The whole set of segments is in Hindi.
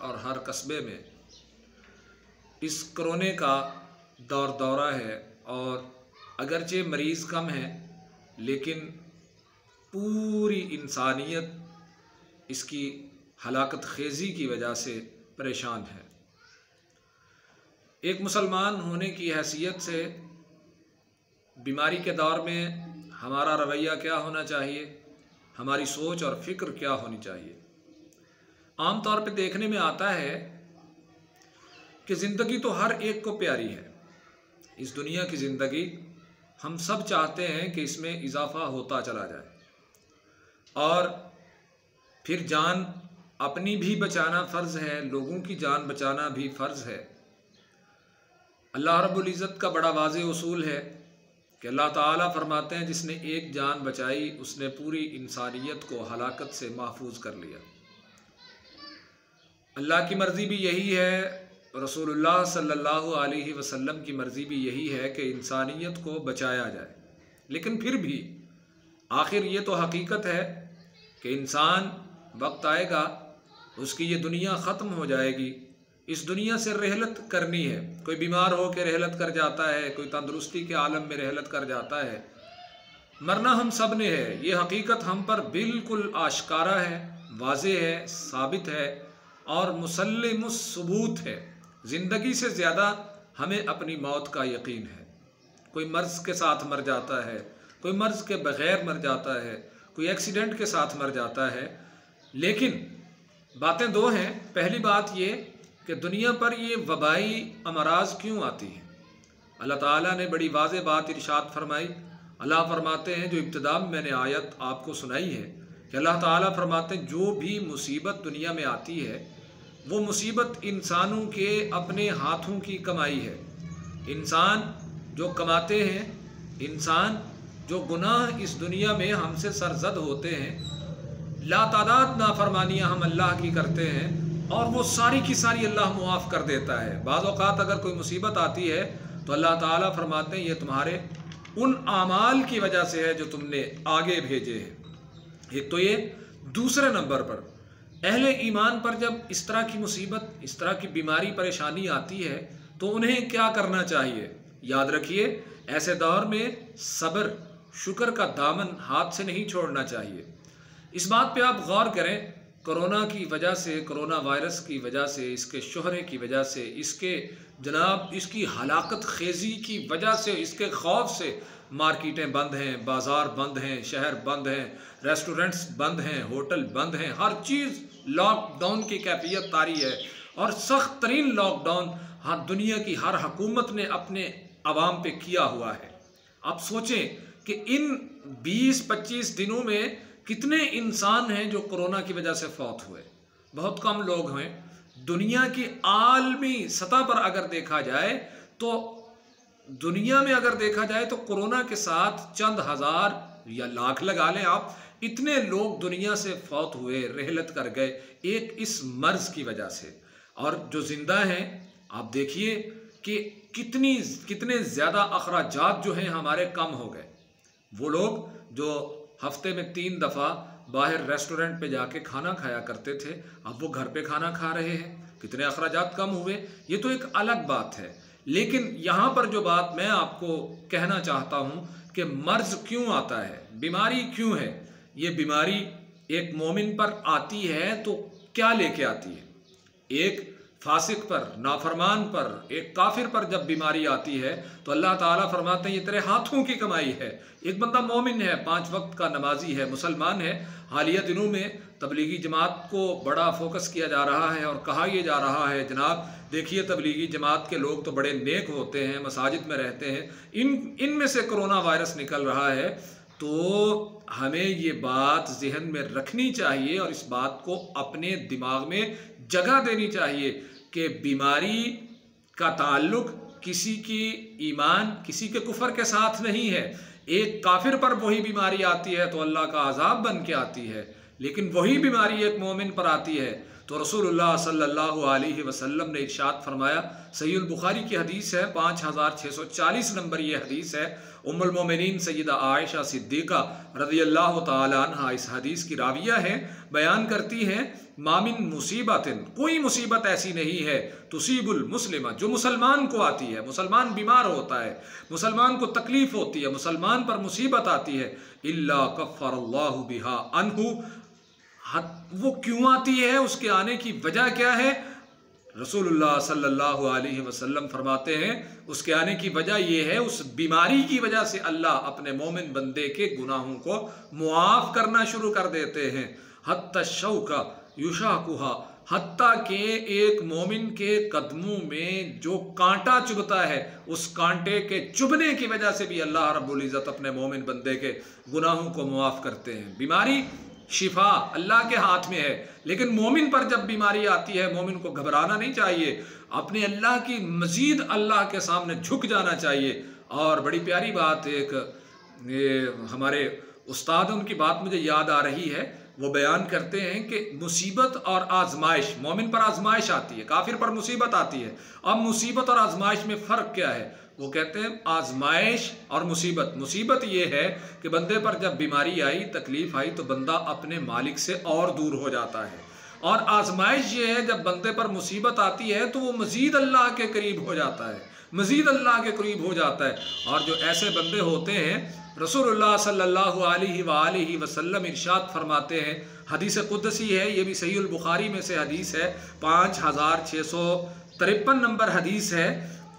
और हर कस्बे में इस कोरोना का दौरा है और अगरचे मरीज़ कम हैं लेकिन पूरी इंसानियत इसकी हलाकत खेज़ी की वजह से परेशान है। एक मुसलमान होने की हैसियत से बीमारी के दौर में हमारा रवैया क्या होना चाहिए, हमारी सोच और फ़िक्र क्या होनी चाहिए। आम तौर पे देखने में आता है कि ज़िंदगी तो हर एक को प्यारी है। इस दुनिया की ज़िंदगी हम सब चाहते हैं कि इसमें इजाफ़ा होता चला जाए और फिर जान अपनी भी बचाना फ़र्ज़ है, लोगों की जान बचाना भी फ़र्ज़ है। अल्लाह रब्बुल इज़्ज़त का बड़ा वाज़ेह उसूल है कि अल्लाह ताला फरमाते हैं जिसने एक जान बचाई उसने पूरी इंसानियत को हलाकत से महफूज कर लिया। अल्लाह की मर्ज़ी भी यही है, रसूलुल्लाह सल्लल्लाहु अलैहि वसल्लम की मर्ज़ी भी यही है कि इंसानियत को बचाया जाए। लेकिन फिर भी आखिर ये तो हकीकत है कि इंसान वक्त आएगा उसकी ये दुनिया ख़त्म हो जाएगी, इस दुनिया से रहलत करनी है। कोई बीमार हो के रहलत कर जाता है, कोई तंदुरुस्ती के आलम में रहलत कर जाता है। मरना हम सब ने है, ये हकीकत हम पर बिल्कुल आश्कारा है, वाज़ेह है, साबित है और मुसल्लिमुस सुबूत है। ज़िंदगी से ज़्यादा हमें अपनी मौत का यकीन है। कोई मर्ज़ के साथ मर जाता है, कोई मर्ज़ के बग़ैर मर जाता है, कोई एक्सीडेंट के साथ मर जाता है। लेकिन बातें दो हैं। पहली बात ये कि दुनिया पर ये वबाई अमराज क्यों आती हैं। अल्लाह ताला ने बड़ी वाज़ेह बात इरशाद फरमाई। अल्लाह फरमाते हैं, जो इब्तिदा में मैंने आयत आपको सुनाई है कि अल्लाह ताला फरमाते हैं जो भी मुसीबत दुनिया में आती है वो मुसीबत इंसानों के अपने हाथों की कमाई है। इंसान जो कमाते हैं, इंसान जो गुनाह इस दुनिया में हमसे सरजद होते हैं, लातादाद नाफरमानियाँ हम अल्लाह की करते हैं और वो सारी की सारी अल्लाह मुआफ़ कर देता है। बाज़ औक़ात अगर कोई मुसीबत आती है तो अल्लाह ताला फरमाते हैं ये तुम्हारे उन आमाल की वजह से है जो तुमने आगे भेजे हैं। एक तो ये। दूसरे नंबर पर अहले ईमान पर जब इस तरह की मुसीबत, इस तरह की बीमारी परेशानी आती है तो उन्हें क्या करना चाहिए। याद रखिए, ऐसे दौर में सब्र शुक्र का दामन हाथ से नहीं छोड़ना चाहिए। इस बात पे आप गौर करें, कोरोना की वजह से, कोरोना वायरस की वजह से, इसके शोहरे की वजह से, इसके जनाब इसकी हलाकत खेज़ी की वजह से, इसके खौफ से मार्केटें बंद हैं, बाज़ार बंद हैं, शहर बंद हैं, रेस्टोरेंट्स बंद हैं, होटल बंद हैं, हर चीज़ लॉकडाउन की कैफियत तारी है और सख्त तरीन लॉकडाउन हाँ दुनिया की हर हुकूमत ने अपने अवाम पे किया हुआ है। आप सोचें कि इन 20-25 दिनों में कितने इंसान हैं जो कोरोना की वजह से फौत हुए। बहुत कम लोग हैं। दुनिया की आलमी सतह पर अगर देखा जाए तो दुनिया में अगर देखा जाए तो कोरोना के साथ चंद हज़ार या लाख लगा लें आप, इतने लोग दुनिया से फौत हुए, रहलत कर गए एक इस मर्ज़ की वजह से। और जो ज़िंदा हैं आप देखिए कि कितने ज़्यादा अखराजात जो हैं हमारे कम हो गए। वो लोग जो हफ्ते में 3 दफ़ा बाहर रेस्टोरेंट पे जाके खाना खाया करते थे, अब वो घर पे खाना खा रहे हैं। कितने अखराजात कम हुए, ये तो एक अलग बात है। लेकिन यहाँ पर जो बात मैं आपको कहना चाहता हूँ कि मर्ज़ क्यों आता है, बीमारी क्यों है। ये बीमारी एक मोमिन पर आती है तो क्या लेके आती है। एक फासिक पर, नाफरमान पर, एक काफिर पर जब बीमारी आती है तो अल्लाह ताला फरमाते हैं ये तेरे हाथों की कमाई है। एक बंदा मोमिन है, 5 वक्त का नमाजी है, मुसलमान है। हालिया दिनों में तबलीगी जमात को बड़ा फोकस किया जा रहा है और कहा यह जा रहा है जनाब देखिए तबलीगी जमात के लोग तो बड़े नेक होते हैं, मसाजिद में रहते हैं, इनमें से कोरोना वायरस निकल रहा है। तो हमें ये बात जहन में रखनी चाहिए और इस बात को अपने दिमाग में जगह देनी चाहिए कि बीमारी का ताल्लुक किसी की ईमान, किसी के कुफर के साथ नहीं है। एक काफिर पर वही बीमारी आती है तो अल्लाह का अजाब बन के आती है, लेकिन वही बीमारी एक मोमिन पर आती है तो रसूलुल्लाह सल्लल्लाहु अलैहि वसल्लम ने इरशाद फरमाया। सहीहुल बुखारी की हदीस है, 5640 नंबर ये हदीस है। उम्मुल मोमिनीन सैयदा आयशा सिद्दीक़ा रज़ियल्लाहु ताला अन्हा इस हदीस की राविया है, बयान करती हैं मामिन मुसीबतिन, कोई मुसीबत ऐसी नहीं है, तुसीबुल मुस्लिमा, जो मुसलमान को आती है, मुसलमान बीमार होता है, मुसलमान को तकलीफ होती है, मुसलमान पर मुसीबत आती है, इल्ला कफ़्फ़रल्लाहु बिहा अन्हु, वो क्यों आती है, उसके आने की वजह क्या है? रसूलुल्लाह सल्लल्लाहु अलैहि वसल्लम फरमाते हैं उसके आने की वजह यह है, उस बीमारी की वजह से अल्लाह अपने मोमिन बंदे के गुनाहों को मुआफ़ करना शुरू कर देते हैं। हत्ता शौका युशाकुहा, हत्ता के एक मोमिन के कदमों में जो कांटा चुभता है, उस कांटे के चुभने की वजह से भी अल्लाह रब्बुल इज़्ज़त अपने मोमिन बंदे के गुनाहों को मुआफ़ करते हैं। बीमारी शिफा अल्लाह के हाथ में है, लेकिन मोमिन पर जब बीमारी आती है, मोमिन को घबराना नहीं चाहिए, अपने अल्लाह की मजीद अल्लाह के सामने झुक जाना चाहिए। और बड़ी प्यारी बात एक हमारे उस्ताद, उनकी बात मुझे याद आ रही है, वो बयान करते हैं कि मुसीबत और आजमाइश, मोमिन पर आजमाइश आती है, काफिर पर मुसीबत आती है। अब मुसीबत और आजमाइश में फ़र्क क्या है? वो कहते हैं आजमाइश और मुसीबत, मुसीबत ये है कि बंदे पर जब बीमारी आई, तकलीफ आई, तो बंदा अपने मालिक से और दूर हो जाता है। और आजमाइश ये है जब बंदे पर मुसीबत आती है तो वो मज़ीद अल्लाह के करीब हो जाता है, मज़ीद अल्लाह के करीब हो जाता है। और जो ऐसे बंदे होते हैं, रसूलुल्लाह सल्लल्लाहु अलैहि वसल्लम इरशाद फरमाते हैं, हदीस कुदसी है, ये भी सहीहुल बुखारी में से हदीस है, 5653 नंबर हदीस है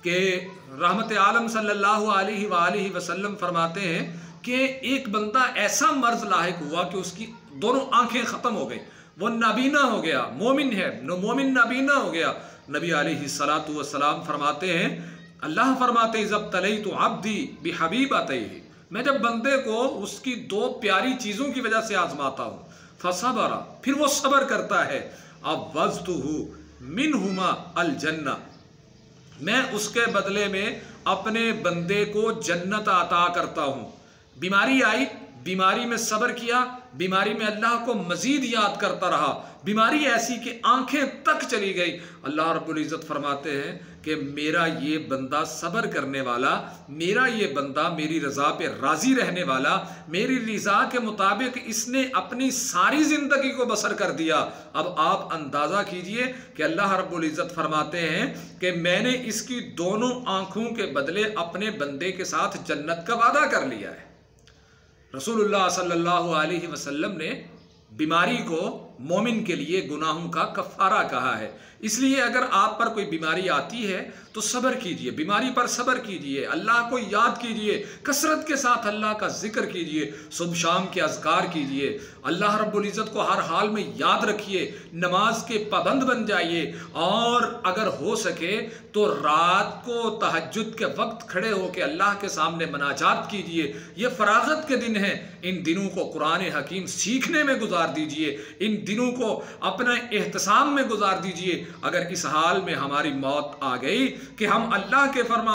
कि रहमत आलम सल्लल्लाहु अलैहि वसल्लम फरमाते हैं कि एक बंदा ऐसा मर्ज लाहिक हुआ कि उसकी दोनों आंखें ख़त्म हो गई, वो नाबीना हो गया, मोमिन है, मोमिन नाबीना हो गया। नबी अलैहिस्सलातु वस्सलाम फरमाते हैं, अल्लाह फरमाते हैं, जब तलैतु अब्दी बिहबीबतैहि, मैं जब बंदे को उसकी दो प्यारी चीज़ों की वजह से आजमाता हूँ, फसबरा, फिर वो सब्र करता है, अब वज़्तुहु मिनहुमा अल जन्ना, मैं उसके बदले में अपने बंदे को जन्नत अता करता हूँ। बीमारी आई, बीमारी में सब्र किया, बीमारी में अल्लाह को मजीद याद करता रहा, बीमारी ऐसी कि आंखें तक चली गई, अल्लाह रब्बुल इज़्ज़त फरमाते हैं कि मेरा ये बंदा सब्र करने वाला, मेरा ये बंदा मेरी रज़ा पे राज़ी रहने वाला, मेरी रज़ा के मुताबिक इसने अपनी सारी ज़िंदगी को बसर कर दिया। अब आप अंदाज़ा कीजिए कि अल्लाह रब्बुल इज़्ज़त फरमाते हैं कि मैंने इसकी दोनों आँखों के बदले अपने बंदे के साथ जन्नत का वादा कर लिया है। रसूलुल्लाह सल्लल्लाहु अलैहि वसल्लम ने बीमारी को मोमिन के लिए गुनाहों का कफ़ारा कहा है। इसलिए अगर आप पर कोई बीमारी आती है तो सब्र कीजिए, बीमारी पर सब्र कीजिए, अल्लाह को याद कीजिए, कसरत के साथ अल्लाह का जिक्र कीजिए, सुबह शाम के अज़कार कीजिए, अल्लाह रब्बुल इज़्ज़त को हर हाल में याद रखिए, नमाज के पाबंद बन जाइए, और अगर हो सके तो रात को तहज्जुद के वक्त खड़े होकर अल्लाह के सामने मनाजात कीजिए। ये फरागत के दिन हैं, इन दिनों को कुरान हकीम सीखने में गुजार दीजिए, इन दिनों को अपना एहतसाम में गुजार दीजिए। अगर इस हाल में हमारी मौत आ गई कि हम अल्लाह के फरमा